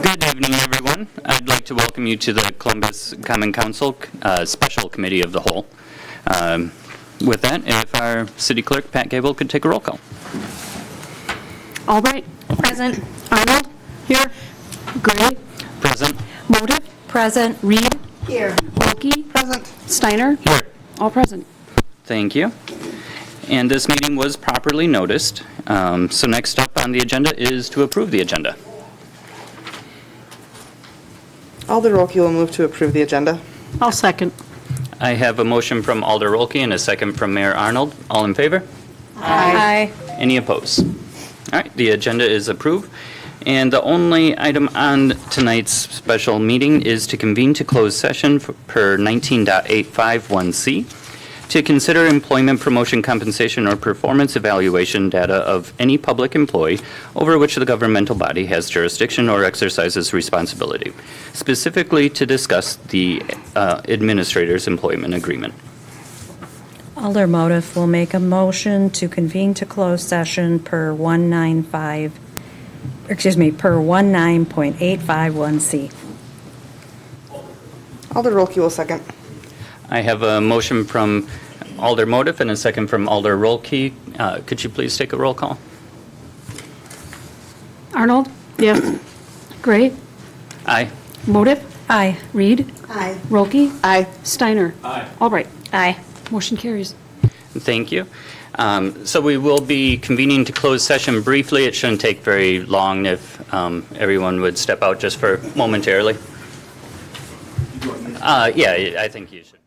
Good evening, everyone. I'd like to welcome you to the Columbus Common Council Special Committee of the Whole. With that, if our City Clerk, Pat Gable, could take a roll call. Albright. Present. Arnold. Here. Gray. Present. Motive. Present. Reed. Here. Wilkie. Present. Steiner. Here. All present. Thank you. And this meeting was properly noticed. So next up on the agenda is to approve the agenda. Alder Rolke will move to approve the agenda. I'll second. I have a motion from Alder Rolke and a second from Mayor Arnold. All in favor? Aye. Any opposed? All right, the agenda is approved. And the only item on tonight's special meeting is to convene to close session per 19.851C to consider employment, promotion, compensation, or performance evaluation data of any public employee over which the governmental body has jurisdiction or exercises responsibility, specifically to discuss the administrator's employment agreement. Alder Motive will make a motion to convene to close session per 19.851C. Alder Rolke will second. I have a motion from Alder Motive and a second from Alder Rolke. Could you please take a roll call? Arnold. Yes. Gray. Aye. Motive. Aye. Reed. Aye. Wilkie. Aye. Steiner. Aye. Albright. Aye. Motion carries. Thank you. So we will be convening to close session briefly. It shouldn't take very long if everyone would step out just for momentarily. Yeah, I think you should.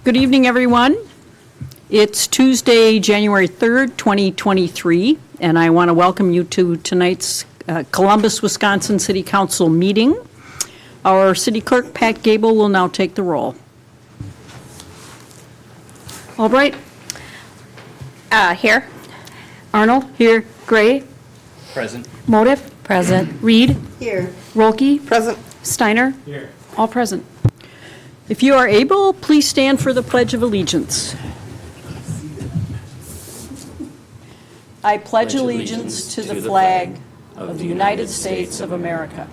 Good evening, everyone. It's Tuesday, January 3rd, 2023, and I want to welcome you to tonight's Columbus, Wisconsin City Council meeting. Our city clerk, Pat Gable, will now take the roll. Albright? Here. Arnold? Here. Gray? Present. Motive? Present. Reed? Here. Rolke? Present. Steiner? Here. All present. If you are able, please stand for the Pledge of Allegiance. I pledge allegiance to the flag of the United States of America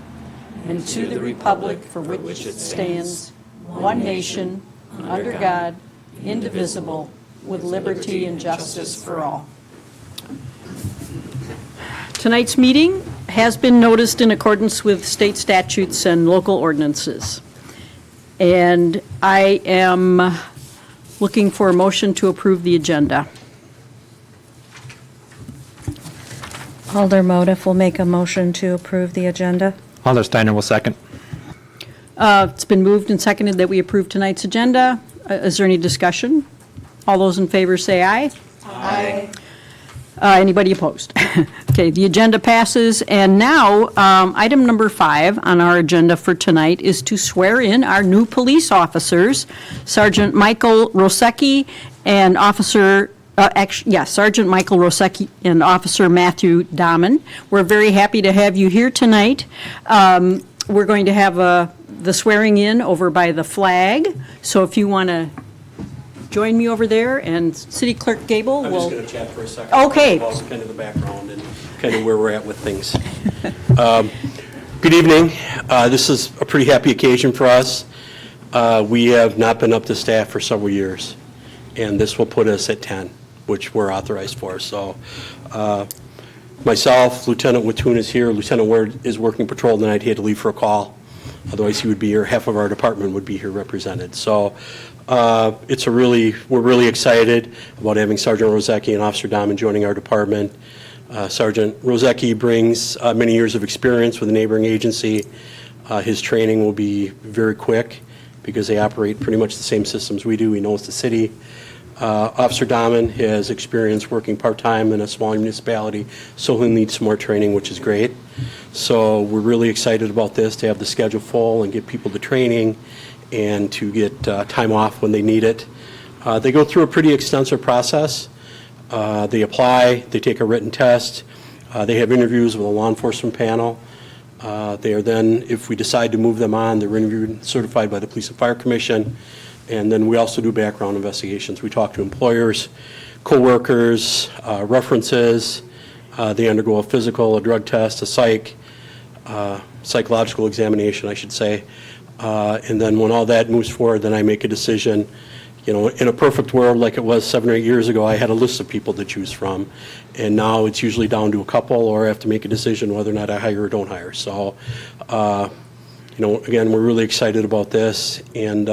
and to the republic for which it stands, one nation, under God, indivisible, with liberty and justice for all. Tonight's meeting has been noticed in accordance with state statutes and local ordinances. And I am looking for a motion to approve the agenda. Alder Motif will make a motion to approve the agenda. Alder Steiner will second. It's been moved and seconded that we approve tonight's agenda. Is there any discussion? All those in favor say aye. Aye. Anybody opposed? Okay, the agenda passes. And now, item number 5 on our agenda for tonight is to swear in our new police officers, Sergeant Michael Rosecki and Sergeant Michael Rosecki and Officer Matthew Dahman. We're very happy to have you here tonight. We're going to have the swearing in over by the flag. So if you want to join me over there, and City Clerk Gable I'm will... just going to chat for a second. Okay. About kind of the background and kind of where we're at with things. Good evening. This is a pretty happy occasion for us. We have not been up to staff for several years, and this will put us at 10, which we're authorized for. So myself, Lieutenant Wattoon is here. Lieutenant Ward is working patrol tonight. He had to leave for a call. Otherwise, he would be here. Half of our department would be here represented. So we're really excited about having Sergeant Rosecki and Officer Dahman joining our department. Sergeant Rosecki brings many years of experience with a neighboring agency. His training will be very quick because they operate pretty much the same systems we do. He knows the city. Officer Dahman has experience working part-time in a small municipality, so he'll need some more training, which is great. So we're really excited about this, to have the schedule full and get people to training and to get time off when they need it. They go through a pretty extensive process. They apply, they take a written test, they have interviews with a law enforcement panel. They are then, if we decide to move them on, they're interviewed and certified by the Police and Fire Commission. And then we also do background investigations. We talk to employers, co-workers, references. They undergo a physical, a drug test, a psychological examination, I should say. And then when all that moves forward, then I make a decision. You know, in a perfect world, like it was 7 or 8 years ago, I had a list of people to choose from. And now it's usually down to a couple, or I have to make a decision whether or not I hire or don't hire. So, again, we're really excited about this. And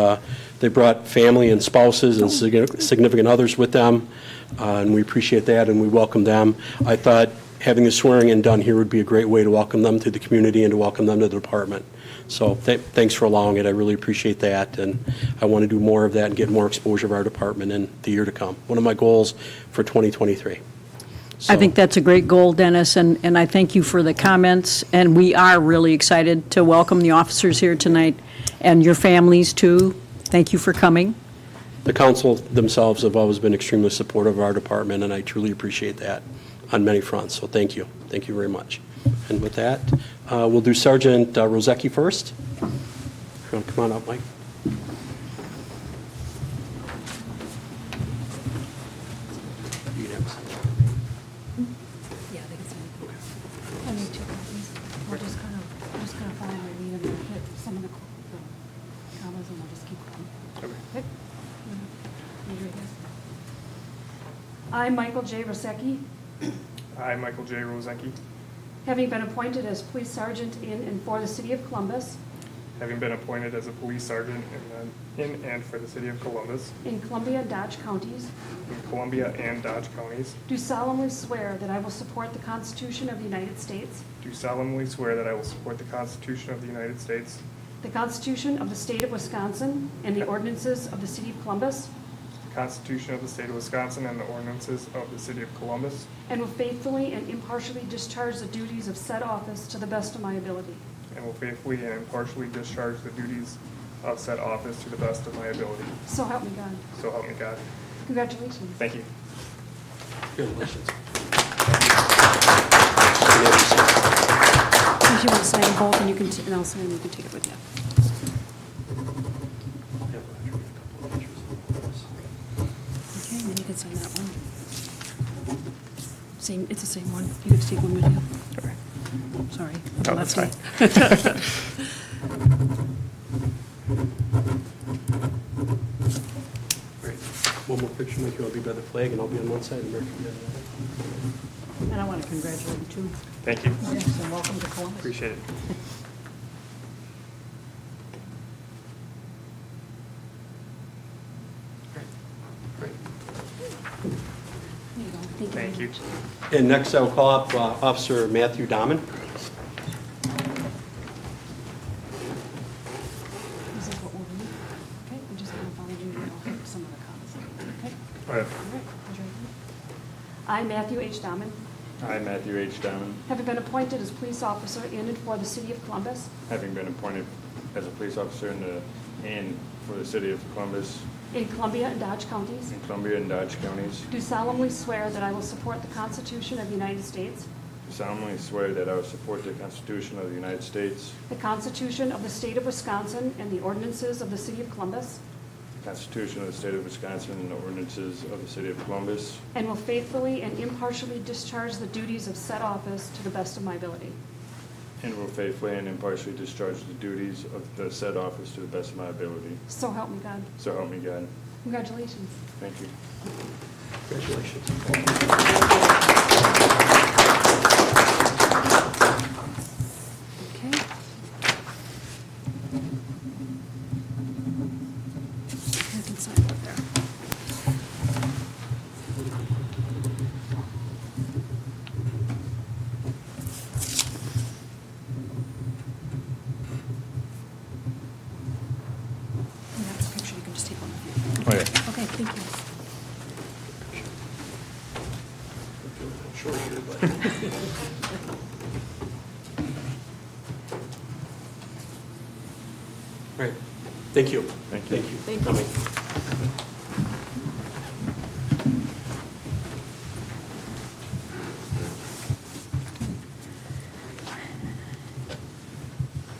they brought family and spouses and significant others with them. And we appreciate that, and we welcome them. I thought having the swearing in done here would be a great way to welcome them to the community and to welcome them to the department. So thanks for allowing it. I really appreciate that, and I want to do more of that and get more exposure of our department in the year to come. One of my goals for 2023. I think that's a great goal, Dennis, and I thank you for the comments. And we are really excited to welcome the officers here tonight, and your families too. Thank you for coming. The council themselves have always been extremely supportive of our department, and I truly appreciate that on many fronts. So thank you. Thank you very much. And with that, we'll do Sergeant Rosecki first. If you want to come on up, Mike. You can have a seat. Yeah, they can send it. I need 2 copies. We're just gonna follow my lead and we'll hit some of the commas and we'll just keep going. Okay. I, Michael J. Rosecki, I, Michael J. Rosecki, having been appointed as police sergeant in and for the city of Columbus, having been appointed as a police sergeant in and for the city of Columbus, in Columbia and Dodge counties, in Columbia and Dodge counties, do solemnly swear that I will support the Constitution of the United States do solemnly swear that I will support the Constitution of the United States the Constitution of the State of Wisconsin and the ordinances of the City of Columbus, the Constitution of the State of Wisconsin and the ordinances of the City of Columbus, and will faithfully and impartially discharge the duties of said office to the best of my ability. and will faithfully and impartially discharge the duties of said office to the best of my ability. So help me God. So help me God. Congratulations. Thank you. Congratulations. If you want to sign them both, and you can, and I'll sign them, you can take it with you. Okay, and then you can sign that one. Same, it's the same one. You get to take one with you. Sorry. No, that's fine. Great. One more picture, Mike, I'll be by the flag, and I'll be on one side, and Rick will be on the other. And I want to congratulate you too. Thank you. Yes, and welcome to Columbus. Appreciate it. Great. There you go. Thank you. Thank very you. much. And next, I will call up Officer Matthew Dahman. This is what we'll do. Okay, I'm just going to follow you, and I'll hit some of the comments. Okay? Go ahead. All right. Raise your right hand. I, Matthew H. Dahman, I, Matthew H. Diamond, having been appointed as police officer in and for the City of Columbus, having been appointed as a police officer in for the city of Columbus, in Columbia and Dodge counties, in Columbia and Dodge counties, do solemnly swear that I will support the Constitution of the United States, do solemnly swear that I will support the Constitution of the United States, the Constitution of the State of Wisconsin and the ordinances of the City of Columbus, the Constitution of the State of Wisconsin, and the ordinances of the city of Columbus, and will faithfully and impartially discharge the duties of said office to the best of my ability. and will faithfully and impartially discharge the duties of the said office to the best of my ability. So help me God. So help me God. Congratulations. Thank you. Congratulations. Okay. I can sign right there. And that's a picture, you can just take one with you. Oh, yeah. Okay, thank you. Short here, but- Right. Thank you. Thank you. Thank you for coming.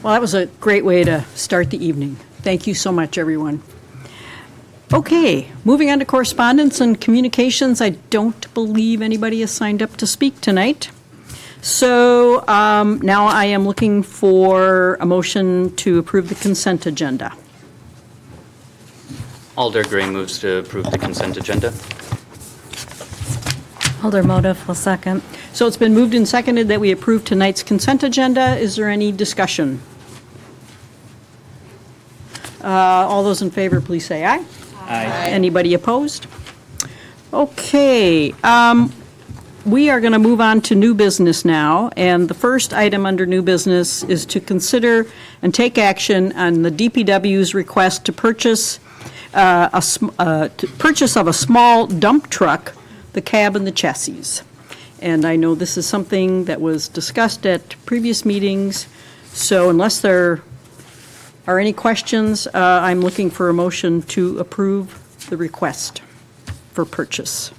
Well, that was a great way to start the evening. Thank you so much, everyone. Okay, moving on to correspondence and communications. I don't believe anybody has signed up to speak tonight. So now I am looking for a motion to approve the consent agenda. Alder Gray moves to approve the consent agenda. Alder Motive will second. So it's been moved and seconded that we approve tonight's consent agenda. Is there any discussion? All those in favor, please say aye. Aye. Anybody opposed? Okay, we are going to move on to new business now, and the first item under new business is to consider and take action on the DPW's request to purchase purchase of a small dump truck, the cab and the chassis. And I know this is something that was discussed at previous meetings, so unless there are any questions, I'm looking for a motion to approve the request for purchase.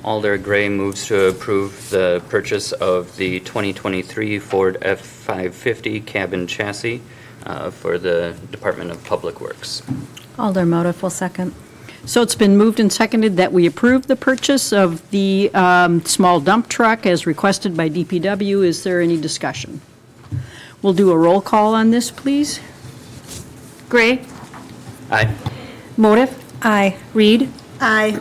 Alder Gray moves to approve the purchase of the 2023 Ford F-550 cab and chassis for the Department of Public Works. Alder Motive will second. So it's been moved and seconded that we approve the purchase of the small dump truck as requested by DPW. Is there any discussion? We'll do a roll call on this, please. Gray, Aye. Motive, Aye. Reed, Aye.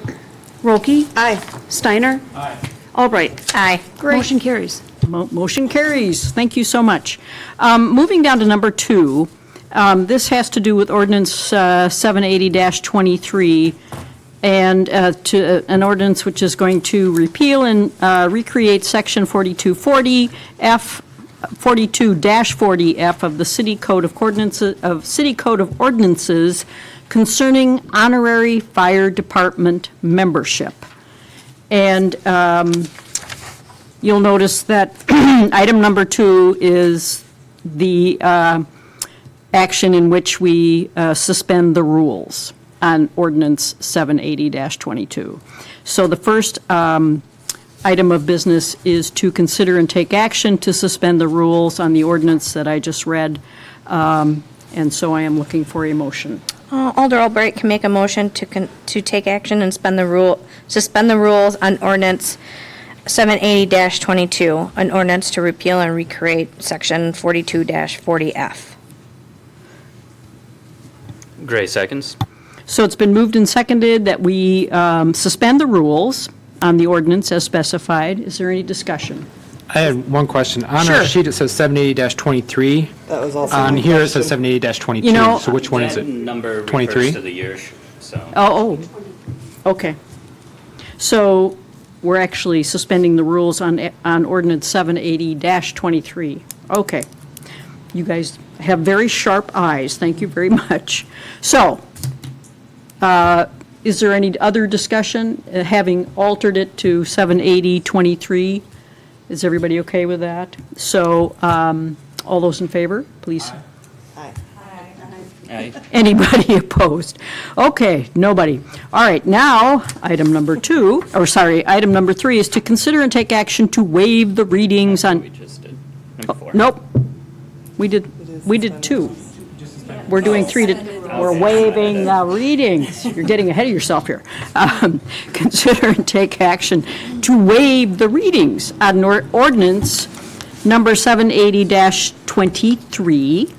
Rolke, Aye. Steiner. Aye. Albright. Aye. Motion carries. Motion carries. Thank you so much. Moving down to number 2, this has to do with ordinance 780-23, and to an ordinance which is going to repeal and recreate section 4240 F 42-40F of the City Code of Ordinances concerning honorary fire department membership. And you'll notice that item number 2 is the action in which we suspend the rules on ordinance 780-22. So the first item of business is to consider and take action to suspend the rules on the ordinance that I just read. And so I am looking for a motion. Alder Albright can make a motion to take action and suspend the rules on ordinance 780-22, an ordinance to repeal and recreate section 42-40F. Gray seconds. So it's been moved and seconded that we suspend the rules on the ordinance as specified. Is there any discussion? I had one question. On Sure. our sheet, it says 780-23. That was also On my here, it says question. 780-22. You know, So which one is That it? number 23? refers to the year, so. Oh, okay. So we're actually suspending the rules on ordinance 780-23. Okay. You guys have very sharp eyes. Thank you very much. So, is there any other discussion, having altered it to 780-23? Is everybody okay with that? So, all those in favor, please? Aye. Anybody opposed? Okay, nobody. All right, now, item number 3 is to consider and take action to waive the readings We on, just did. Number 4. nope. We did 2. We're doing 3 we're waiving the readings. You're getting ahead of yourself here. Consider and take action to waive the readings on ordinance number 780-23,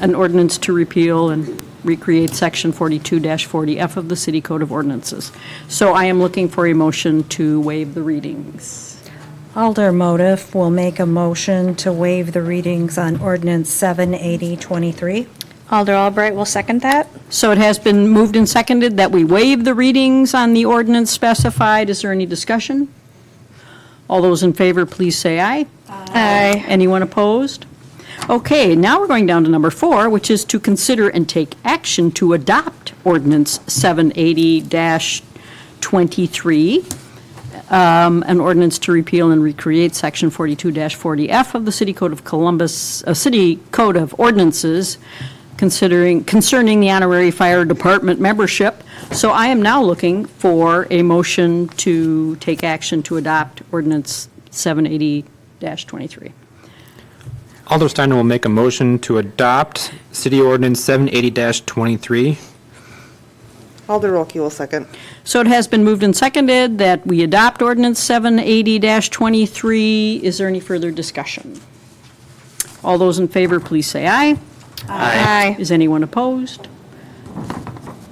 an ordinance to repeal and recreate section 42-40F of the City Code of Ordinances. So I am looking for a motion to waive the readings. Alder Motif will make a motion to waive the readings on ordinance 780-23. Alder Albright will second that. So it has been moved and seconded that we waive the readings on the ordinance specified. Is there any discussion? All those in favor, please say aye. Aye. Anyone opposed? Okay, now we're going down to number 4, which is to consider and take action to adopt ordinance 780-23, an ordinance to repeal and recreate section 42-40F of the City Code of City Code of Ordinances concerning the honorary fire department membership. So I am now looking for a motion to take action to adopt ordinance 780-23. Alder Steiner will make a motion to adopt City Ordinance 780-23. Alder Rolke will second. So it has been moved and seconded that we adopt ordinance 780-23. Is there any further discussion? All those in favor, please say aye. Aye. Is anyone opposed?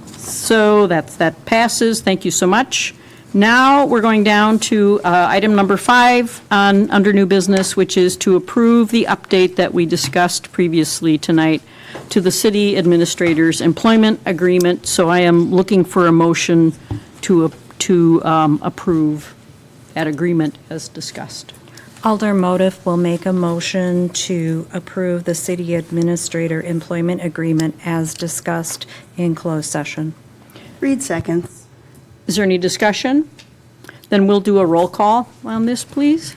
So that passes. Thank you so much. Now, we're going down to item number 5 under new business, which is to approve the update that we discussed previously tonight to the city administrator's employment agreement. So I am looking for a motion to approve that agreement as discussed. Alder Motif will make a motion to approve the city administrator employment agreement as discussed in closed session. Reed seconds. Is there any discussion? Then we'll do a roll call on this, please.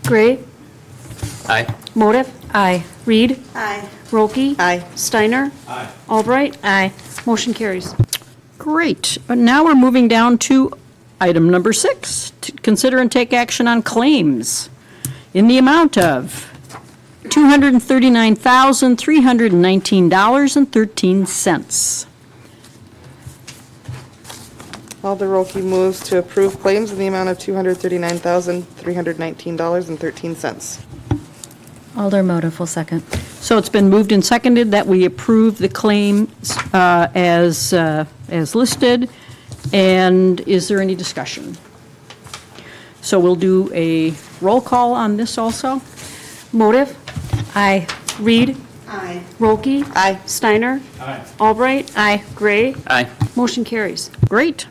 Gray, Aye. Motif, Aye. Reed, Aye. Rolke. Aye. Steiner. Aye. Albright. Aye. Motion carries. Great. Now we're moving down to item number 6, to consider and take action on claims in the amount of $239,319.13. Alder Rolke moves to approve claims in the amount of $239,319.13. Alder Motif will second. So it's been moved and seconded that we approve the claims as listed. And is there any discussion? So we'll do a roll call on this also. Motif, Aye. Reed, Aye. Rolke. Aye. Steiner. Aye. Albright. Aye. Gray. Aye. Motion carries. Great.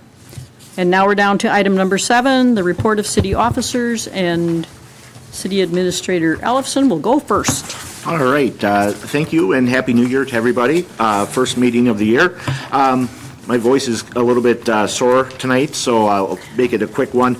And now we're down to item number 7, the report of city officers and City Administrator Ellefson will go first. All right, thank you and Happy New Year to everybody. First meeting of the year. My voice is a little bit sore tonight, so I'll make it a quick one.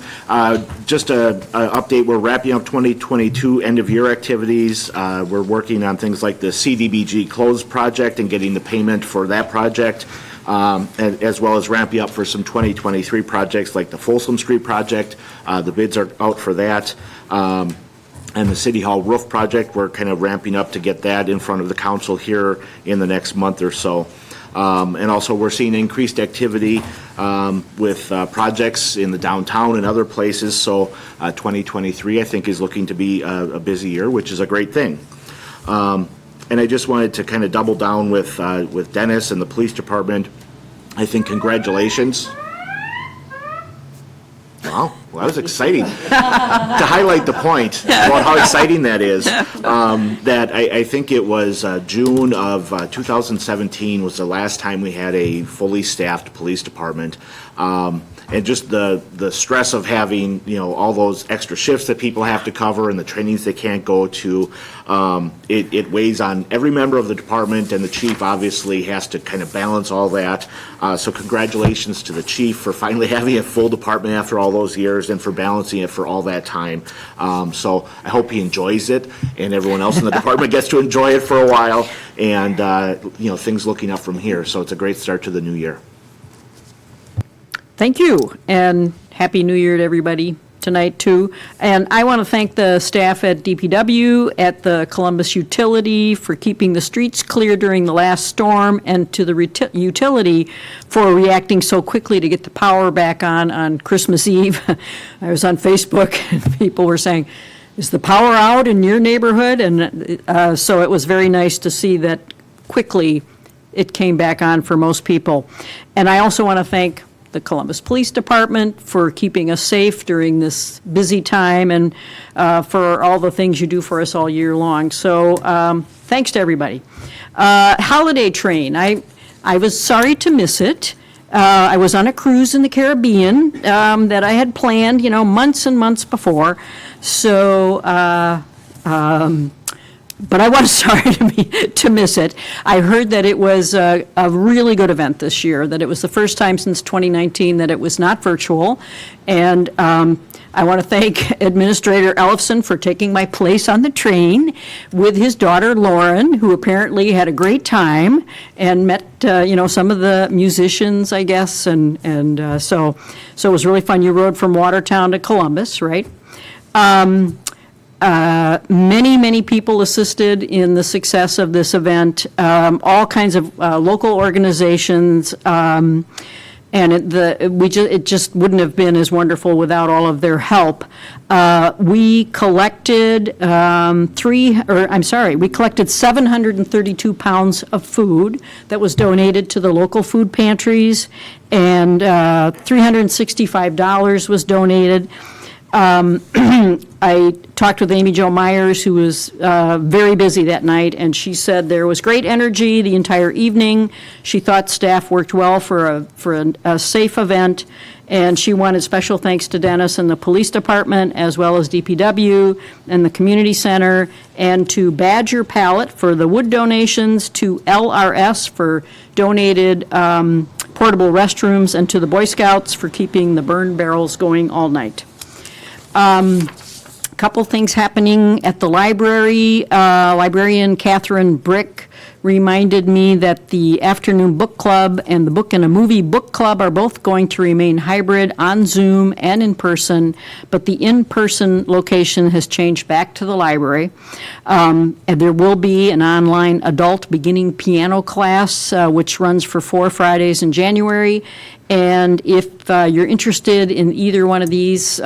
Just a update, we're wrapping up 2022 end-of-year activities. We're working on things like the CDBG close project and getting the payment for that project, as well as ramping up for some 2023 projects like the Folsom Street project. The bids are out for that. And the City Hall roof project, we're kind of ramping up to get that in front of the council here in the next month or so. And also, we're seeing increased activity with projects in the downtown and other places. So 2023, I think, is looking to be a busy year, which is a great thing. And I just wanted to kind of double down with Dennis and the police department. I think congratulations. Wow, well, that was exciting. To highlight the point about how exciting that is, that I think it was June of 2017 was the last time we had a fully staffed police department. And just the stress of having, all those extra shifts that people have to cover and the trainings they can't go to, it weighs on every member of the department, and the chief obviously has to kind of balance all that. So congratulations to the chief for finally having a full department after all those years and for balancing it for all that time. So I hope he enjoys it and everyone else in the department gets to enjoy it for a while, and things looking up from here. So it's a great start to the new year. Thank you, and Happy New Year to everybody tonight, too. And I want to thank the staff at DPW, at the Columbus Utility for keeping the streets clear during the last storm, and to the utility for reacting so quickly to get the power back on Christmas Eve. I was on Facebook, and people were saying, is the power out in your neighborhood? And so it was very nice to see that quickly it came back on for most people. And I also want to thank the Columbus Police Department for keeping us safe during this busy time, and for all the things you do for us all year long. So thanks to everybody. Holiday train, I was sorry to miss it. I was on a cruise in the Caribbean that I had planned, months and months before. So, but I was sorry to miss it. I heard that it was a really good event this year, that it was the first time since 2019 that it was not virtual. And I want to thank Administrator Ellefson for taking my place on the train with his daughter Lauren, who apparently had a great time and met, some of the musicians, I guess. And so it was really fun. You rode from Watertown to Columbus, right? Many people assisted in the success of this event, all kinds of local organizations, and it just wouldn't have been as wonderful without all of their help. We collected 732 pounds of food that was donated to the local food pantries, and $365 was donated. I talked with Amy Jo Myers, who was very busy that night, and she said there was great energy the entire evening. She thought staff worked well for a safe event, and she wanted special thanks to Dennis and the police department, as well as DPW and the community center, and to Badger Pallet for the wood donations, to LRS for donated portable restrooms, and to the Boy Scouts for keeping the burn barrels going all night. Couple things happening at the library. Librarian Catherine Brick reminded me that the afternoon book club and the book and a movie book club are both going to remain hybrid on Zoom and in person, but the in-person location has changed back to the library. And there will be an online adult beginning piano class, which runs for 4 Fridays in January. And if you're interested in either one of these,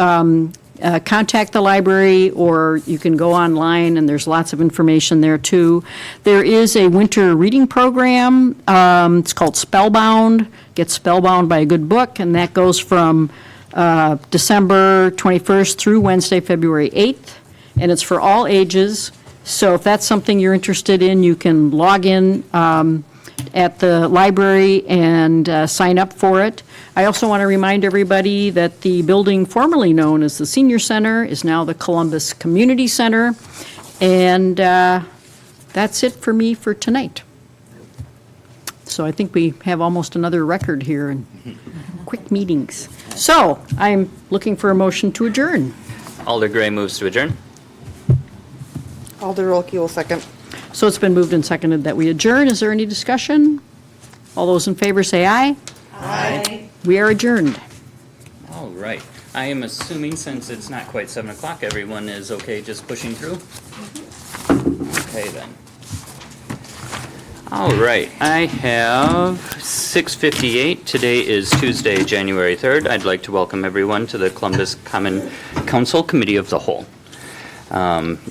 contact the library, or you can go online, and there's lots of information there, too. There is a winter reading program. It's called Spellbound. Get spellbound by a good book, and that goes from December 21st through Wednesday, February 8th, and it's for all ages. So if that's something you're interested in, you can log in at the library and sign up for it. I also want to remind everybody that the building formerly known as the Senior Center is now the Columbus Community Center. And that's it for me for tonight. So I think we have almost another record here in quick meetings. So I'm looking for a motion to adjourn. Alder Gray moves to adjourn. Alder Rolke will second. So it's been moved and seconded that we adjourn. Is there any discussion? All those in favor say aye. Aye. We are adjourned. All right. I am assuming since it's not quite 7 o'clock, everyone is okay just pushing through? Okay, then. All right, I have 6:58. Today is Tuesday, January 3rd. I'd like to welcome everyone to the Columbus Common Council Committee of the Whole.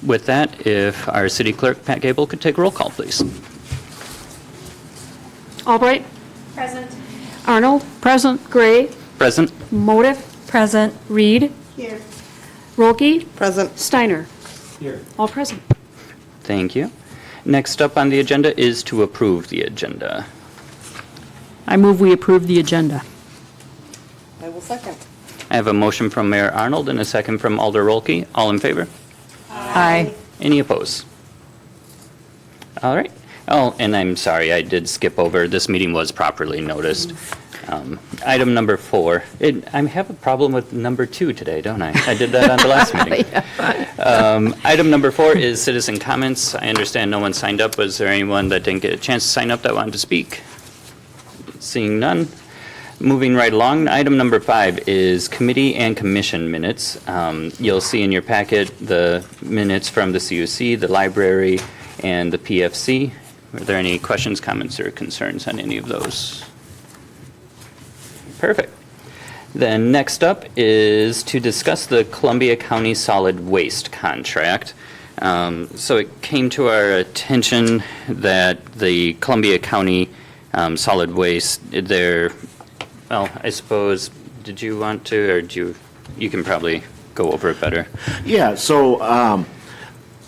With that, if our city clerk, Pat Gable, could take a roll call, please. Albright. Present. Arnold. Present. Gray. Present. Motive. Present. Reed. Here. Rolke. Present. Steiner. Here. All present. Thank you. Next up on the agenda is to approve the agenda. I move we approve the agenda. I will second. I have a motion from Mayor Arnold and a second from Alder Rolke. All in favor? Aye. Any opposed? All right. Oh, and I'm sorry, I did skip over. This meeting was properly noticed. Item number 4. I have a problem with number 2 today, don't I? I did that on the last meeting. Item number 4 is citizen comments. I understand no one signed up. Was there anyone that didn't get a chance to sign up that wanted to speak? Seeing none. Moving right along, item number 5 is committee and commission minutes. You'll see in your packet the minutes from the CUC, the library, and the PFC. Are there any questions, comments, or concerns on any of those? Perfect. Then next up is to discuss the Columbia County Solid Waste contract. So it came to our attention that the Columbia County Solid Waste, well, I suppose, did you want to, or you can probably go over it better. Yeah, so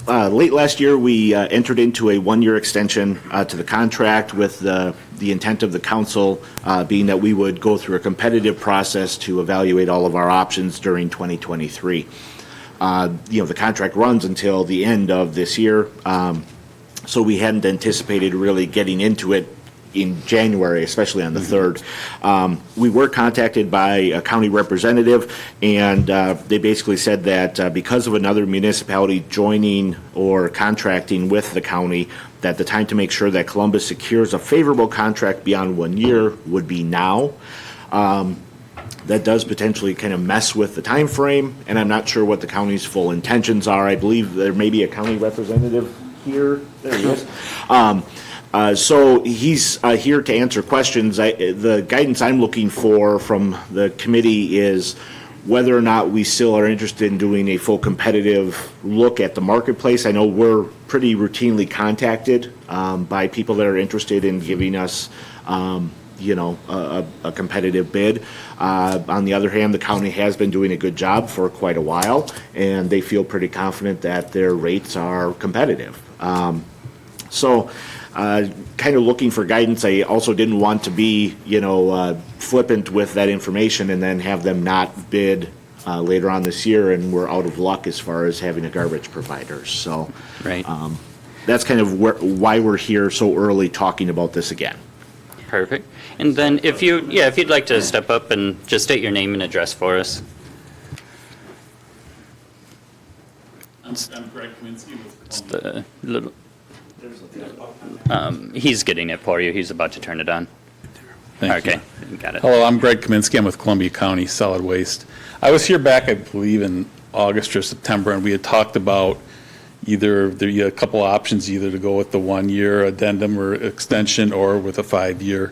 late last year, we entered into a one-year extension to the contract with the intent of the council being that we would go through a competitive process to evaluate all of our options during 2023. The contract runs until the end of this year, so we hadn't anticipated really getting into it in January, especially on the 3rd. We were contacted by a county representative, and they basically said that because of another municipality joining or contracting with the county, that the time to make sure that Columbus secures a favorable contract beyond 1 year would be now. That does potentially kind of mess with the time frame, and I'm not sure what the county's full intentions are. I believe there may be a county representative here. There he is. So he's here to answer questions. The guidance I'm looking for from the committee is whether or not we still are interested in doing a full competitive look at the marketplace. I know we're pretty routinely contacted by people that are interested in giving us, a competitive bid. On the other hand, the county has been doing a good job for quite a while, and they feel pretty confident that their rates are competitive. Kind of looking for guidance. I also didn't want to be, flippant with that information and then have them not bid later on this year, and we're out of luck as far as having a garbage provider. So, Right. That's kind of why we're here so early talking about this again. Perfect. And then if you'd like to step up and just state your name and address for us. I'm Greg Kaminsky with It's the little, he's getting it for you. He's about to turn it on. Thank Okay, you. got it. Hello, I'm Greg Kaminsky. I'm with Columbia County Solid Waste. I was here back, I believe, in August or September, and we had talked about either a couple options, either to go with the 1-year addendum or extension or with a 5-year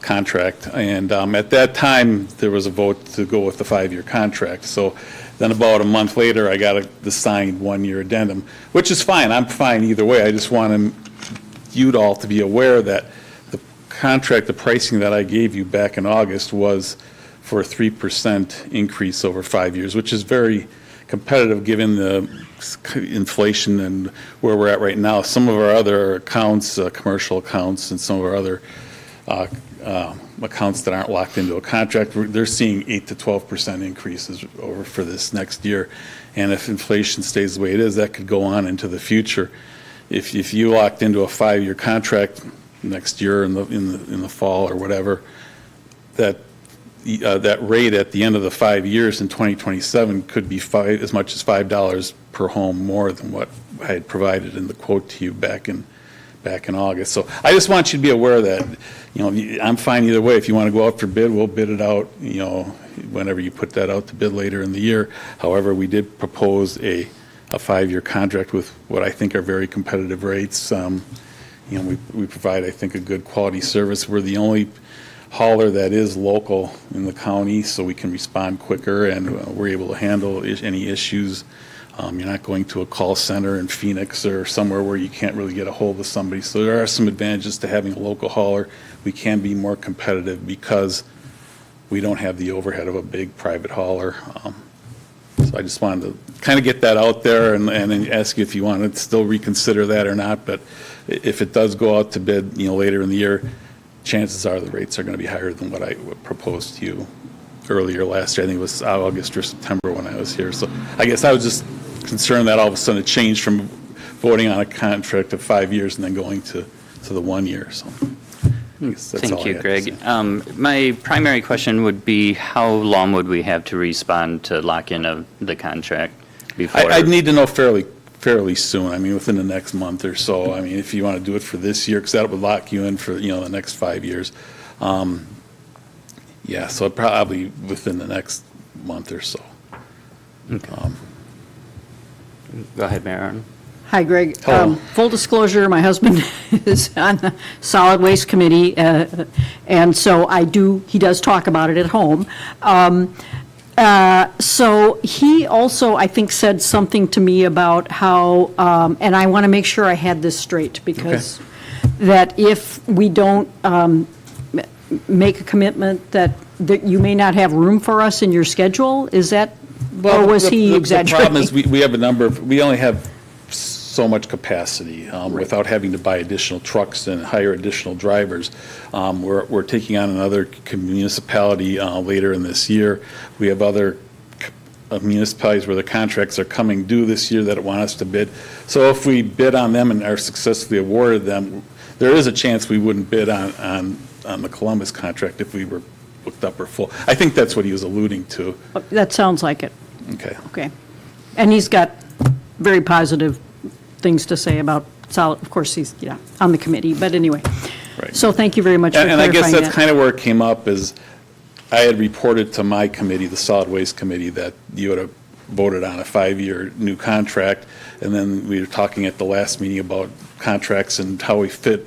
contract. And at that time, there was a vote to go with the 5-year contract. So then about a month later, I got the signed 1-year addendum, which is fine. I'm fine either way. I just wanted you all to be aware that the contract, the pricing that I gave you back in August was for a 3% increase over 5 years, which is very competitive given the inflation and where we're at right now. Some of our other accounts, commercial accounts, and some of our other accounts that aren't locked into a contract, they're seeing 8 to 12% increases over for this next year. And if inflation stays the way it is, that could go on into the future. If you locked into a 5-year contract next year in the fall or whatever, that rate at the end of the 5 years in 2027 could be as much as $5 per home more than what I had provided in the quote to you back in August. So I just want you to be aware that, I'm fine either way. If you want to go out for bid, we'll bid it out, whenever you put that out to bid later in the year. However, we did propose a 5-year contract with what I think are very competitive rates. We provide, I think, a good quality service. We're the only hauler that is local in the county, so we can respond quicker, and we're able to handle any issues. You're not going to a call center in Phoenix or somewhere where you can't really get a hold of somebody. So there are some advantages to having a local hauler. We can be more competitive because we don't have the overhead of a big private hauler. So I just wanted to kind of get that out there and ask you if you want to still reconsider that or not. But if it does go out to bid, later in the year, chances are the rates are going to be higher than what I proposed to you earlier last year. I think it was August or September when I was here. So I guess I was just concerned that all of a sudden it changed from voting on a contract of 5 years and then going to the 1 year. So I guess that's all I Thank you, had to Greg. say. My primary question would be, how long would we have to respond to lock in the contract before? I'd need to know fairly soon. I mean, within the next month or so. I mean, if you want to do it for this year, because that would lock you in for, the next 5 years. Yeah, so probably within the next month or so. Okay. Go ahead, Mayor Arden. Hi, Greg. Hello. Full disclosure, my husband is on the Solid Waste Committee, and so he does talk about it at home. So he also, I think, said something to me about how, and I want to make sure I had this straight, because that if we don't make a commitment that you may not have room for us in your schedule, is that, or was he exaggerating? The problem is we have we only have so much capacity without having to buy additional trucks and hire additional drivers. We're taking on another municipality later in this year. We have other municipalities where the contracts are coming due this year that want us to bid. So if we bid on them and are successfully awarded them, there is a chance we wouldn't bid on the Columbus contract if we were booked up or full. I think that's what he was alluding to. That sounds like it. Okay. Okay. And he's got very positive things to say about Solid, of course, he's, on the committee, but anyway. Right. So thank you very much for And clarifying I guess that's that. kind of where it came up, is I had reported to my committee, the Solid Waste Committee, that you had voted on a 5-year new contract, and then we were talking at the last meeting about contracts and how we fit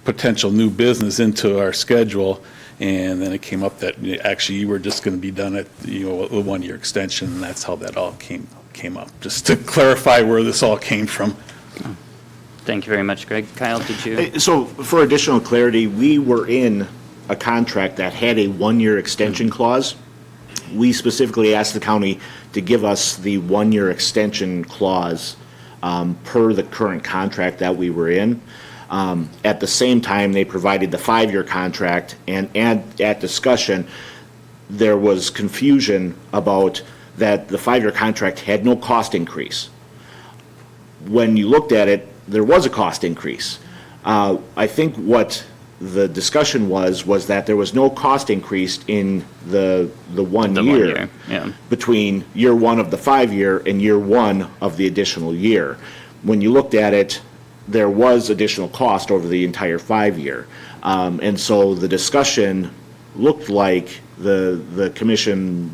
potential new business into our schedule, and then it came up that actually you were just going to be done at, a 1-year extension, and that's how that all came up, just to clarify where this all came from. Thank you very much, Greg. Kyle, did you? So for additional clarity, we were in a contract that had a 1-year extension clause. We specifically asked the county to give us the 1-year extension clause per the current contract that we were in. At the same time, they provided the 5-year contract, and at discussion, there was confusion about that the 5-year contract had no cost increase. When you looked at it, there was a cost increase. I think what the discussion was that there was no cost increase in the 1 year, between year 1 of the 5-year and year 1 of the additional year. When you looked at it, there was additional cost over the entire 5-year. And so the discussion looked like the committee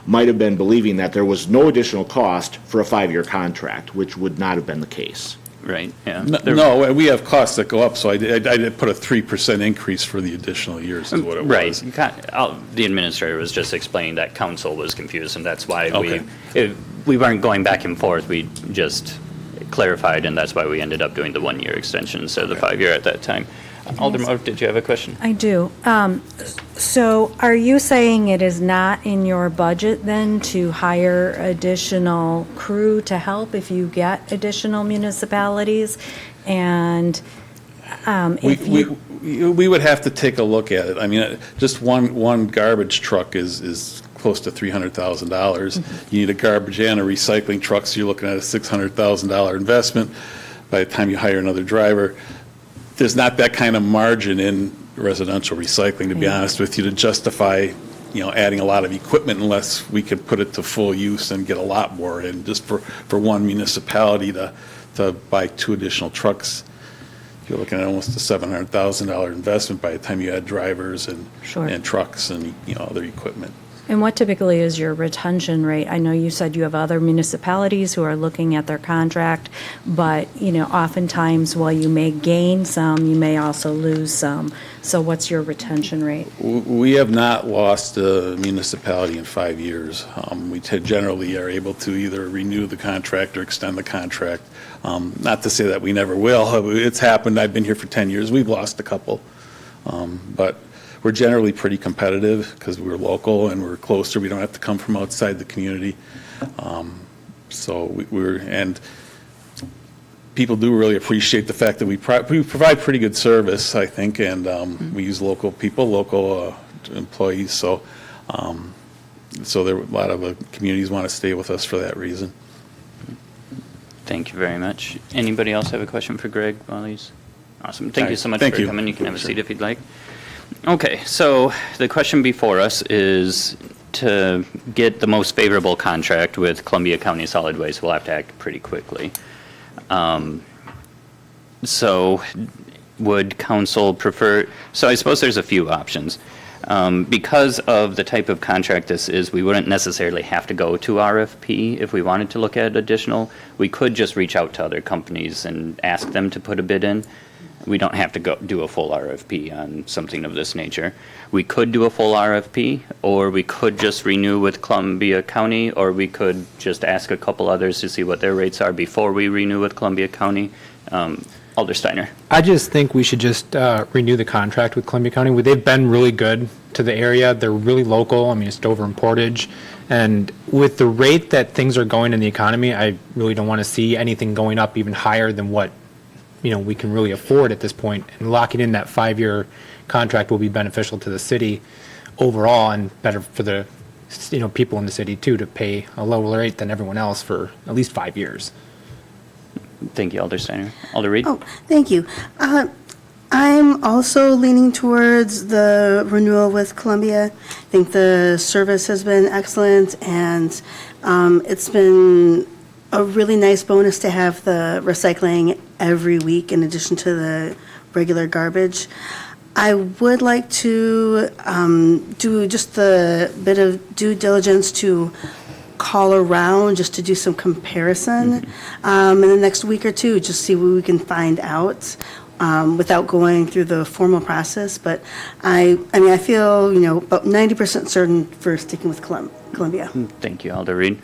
might have been believing that there was no additional cost for a 5-year contract, which would not have been the case. Right, yeah. No, we have costs that go up, so I did put a 3% increase for the additional years is what it was. Right. The administrator was just explaining that council was confused, and that's why Okay. we weren't going back and forth. We just clarified, and that's why we ended up doing the 1-year extension instead of the 5-year at that time. Alderman Motive, did you have a question? I do. So are you saying it is not in your budget then to hire additional crew to help if you get additional municipalities? And if you... We would have to take a look at it. I mean, just one garbage truck is close to $300,000. You need a garbage and a recycling truck, so you're looking at a $600,000 investment by the time you hire another driver. There's not that kind of margin in residential recycling, to be honest with you, to justify, adding a lot of equipment unless we could put it to full use and get a lot more in. Just for one municipality to buy 2 additional trucks, you're looking at almost a $700,000 investment by the time you add drivers and trucks and, other equipment. And what typically is your retention rate? I know you said you have other municipalities who are looking at their contract, but, oftentimes while you may gain some, you may also lose some. So what's your retention rate? We have not lost a municipality in 5 years. We generally are able to either renew the contract or extend the contract. Not to say that we never will. It's happened. I've been here for 10 years. We've lost a couple. But we're generally pretty competitive because we're local and we're closer. We don't have to come from outside the community. And people do really appreciate the fact that we provide pretty good service, I think, and we use local people, local employees. So there a lot of communities want to stay with us for that reason. Thank you very much. Anybody else have a question for Greg while he's... Awesome. Thank you so much for coming. You can have a seat if you'd like. Okay, so the question before us is to get the most favorable contract with Columbia County Solid Waste. We'll have to act pretty quickly. So would council prefer... So I suppose there's a few options. Because of the type of contract this is, we wouldn't necessarily have to go to RFP if we wanted to look at additional. We could just reach out to other companies and ask them to put a bid in. We don't have to go do a full RFP on something of this nature. We could do a full RFP, or we could just renew with Columbia County, or we could just ask a couple others to see what their rates are before we renew with Columbia County. Alder Steiner. I just think we should just renew the contract with Columbia County. They've been really good to the area. They're really local. I mean, it's Dover and Portage. And with the rate that things are going in the economy, I really don't want to see anything going up even higher than what we can really afford at this point. And locking in that 5-year contract will be beneficial to the city overall and better for the people in the city too, to pay a lower rate than everyone else for at least 5 years. Thank you, Alder Steiner. Alder Reed? Oh, thank you. I'm also leaning towards the renewal with Columbia. I think the service has been excellent, and it's been a really nice bonus to have the recycling every week in addition to the regular garbage. I would like to do just the bit of due diligence to call around just to do some comparison in the next week or two, just see what we can find out without going through the formal process. But I feel about 90% certain for sticking with Columbia. Thank you, Alder Reed.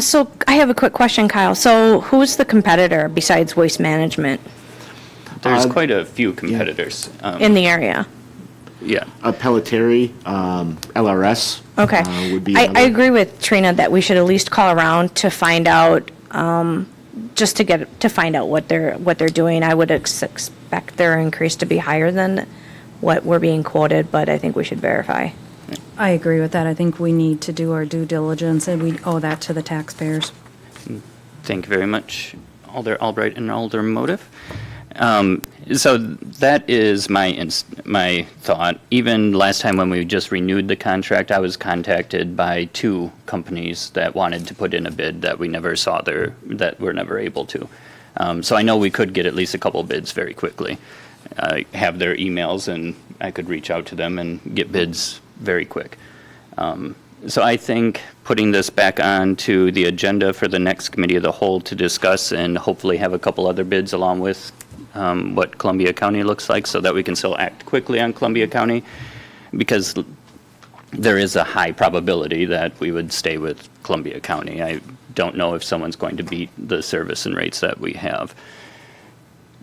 So I have a quick question, Kyle. So who's the competitor besides Waste Management There's quite a few competitors. in the area? Yeah. Pelletieri, LRS. Okay. Would be I another. agree with Trina that we should at least call around to find out, just to find out what they're doing. I would expect their increase to be higher than what we're being quoted, but I think we should verify. I agree with that. I think we need to do our due diligence, and we owe that to the taxpayers. Thank you very much, Alder Albright and Alder Motive. So that is my thought. Even last time when we just renewed the contract, I was contacted by 2 companies that wanted to put in a bid that we never saw that we're never able to. So I know we could get at least a couple bids very quickly. I have their emails, and I could reach out to them and get bids very quick. So I think putting this back on to the agenda for the next committee of the whole to discuss and hopefully have a couple other bids along with what Columbia County looks like, so that we can still act quickly on Columbia County, because there is a high probability that we would stay with Columbia County. I don't know if someone's going to beat the service and rates that we have.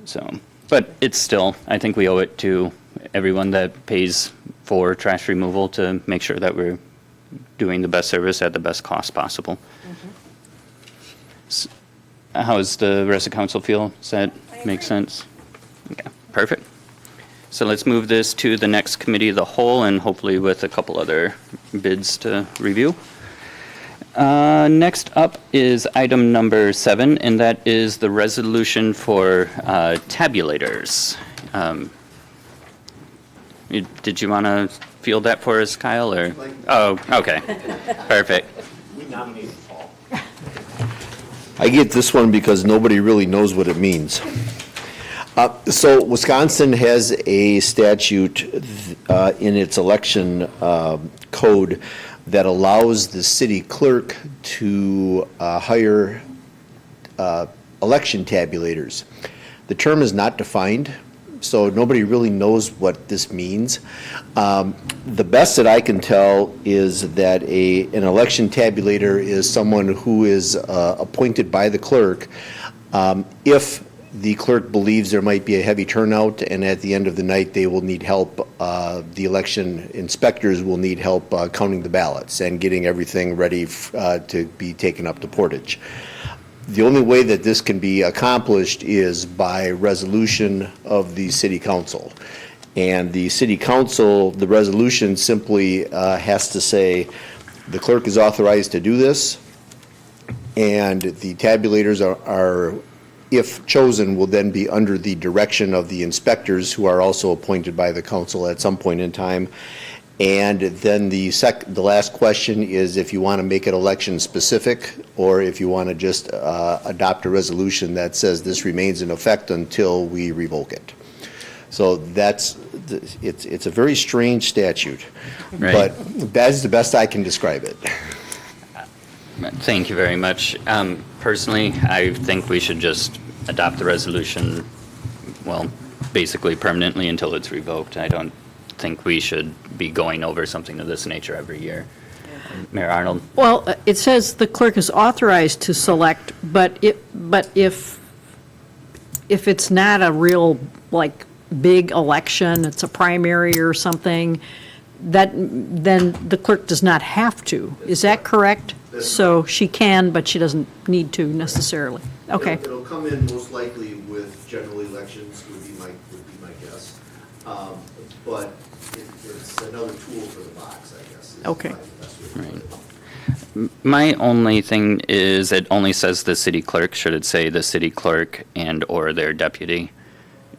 So, but it's still, I think we owe it to everyone that pays for trash removal to make sure that we're doing the best service at the best cost possible. How does the rest of council feel? Does that make sense? Okay, perfect. So let's move this to the next committee of the whole, and hopefully with a couple other bids to review. Next up is item number 7, and that is the resolution for tabulators. Did you want to field that for us, Kyle, or? Oh, okay, perfect. We nominated Paul. I get this one because nobody really knows what it means. So Wisconsin has a statute in its election code that allows the city clerk to hire election tabulators. The term is not defined, so nobody really knows what this means. The best that I can tell is that an election tabulator is someone who is appointed by the clerk if the clerk believes there might be a heavy turnout, and at the end of the night, they will need help. The election inspectors will need help counting the ballots and getting everything ready to be taken up to Portage. The only way that this can be accomplished is by resolution of the city council. And the city council, the resolution simply has to say, the clerk is authorized to do this, and the tabulators are if chosen, will then be under the direction of the inspectors, who are also appointed by the council at some point in time. And then the last question is if you want to make it election specific, or if you want to just adopt a resolution that says this remains in effect until we revoke it. So it's a very strange statute, Right. but that's the best I can describe it. Thank you very much. Personally, I think we should just adopt the resolution, well, basically permanently until it's revoked. I don't think we should be going over something of this nature every year. Mayor Arnold? Well, it says the clerk is authorized to select, but if it's not a real, like, big election, it's a primary or something, then the clerk does not have to. Is that correct? So she can, but she doesn't need to necessarily. Okay. It'll come in most likely with general elections, would be my guess. But it's another tool for the box, I guess. Okay. Right. My only thing is it only says the city clerk. Should it say the city clerk and or their deputy?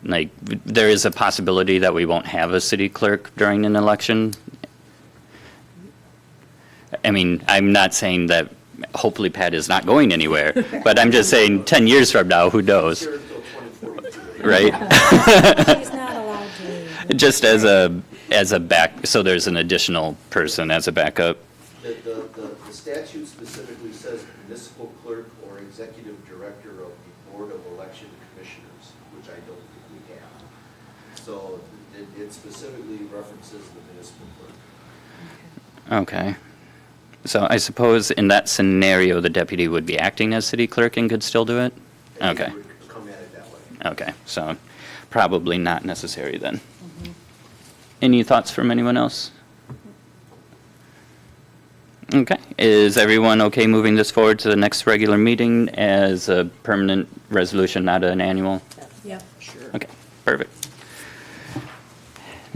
Like, there is a possibility that we won't have a city clerk during an election. I mean, I'm not saying that hopefully Pat is not going anywhere, but I'm just saying 10 years from now, who knows? Right? She's not allowed to leave. Just as a back, so there's an additional person as a backup. The statute specifically says municipal clerk or executive director of the Board of Election Commissioners, which I don't think we have. So it specifically references the municipal clerk. Okay. So I suppose in that scenario, the deputy would be acting as city clerk and could still do it? Okay. It would come at it that way. Okay, so probably not necessary then. Any thoughts from anyone else? Okay, is everyone okay moving this forward to the next regular meeting as a permanent resolution, not an annual? Yep, sure. Okay, perfect.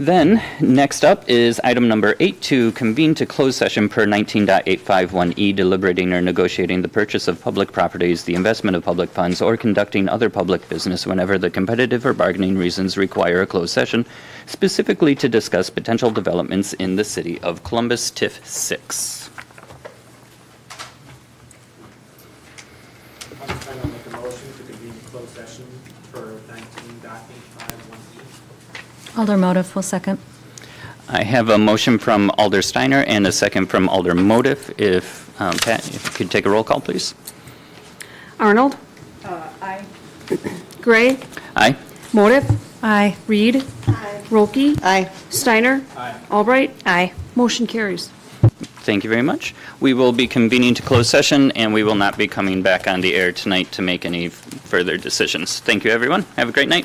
Then, next up is item number 8, to convene to closed session per 19.851E, deliberating or negotiating the purchase of public properties, the investment of public funds, or conducting other public business whenever the competitive or bargaining reasons require a closed session, specifically to discuss potential developments in the city of Columbus, TIF 6. I'm trying to make a motion to convene a closed session for 19.851E. Alder Motif will second. I have a motion from Alder Steiner and a second from Alder Motif. If, Pat, if you could take a roll call, please. Arnold? Aye. Gray? Aye. Motif? Aye. Reed? Aye. Rolke? Aye. Steiner? Aye. Albright? Aye. Motion carries. Thank you very much. We will be convening to closed session, and we will not be coming back on the air tonight to make any further decisions. Thank you, everyone. Have a great night.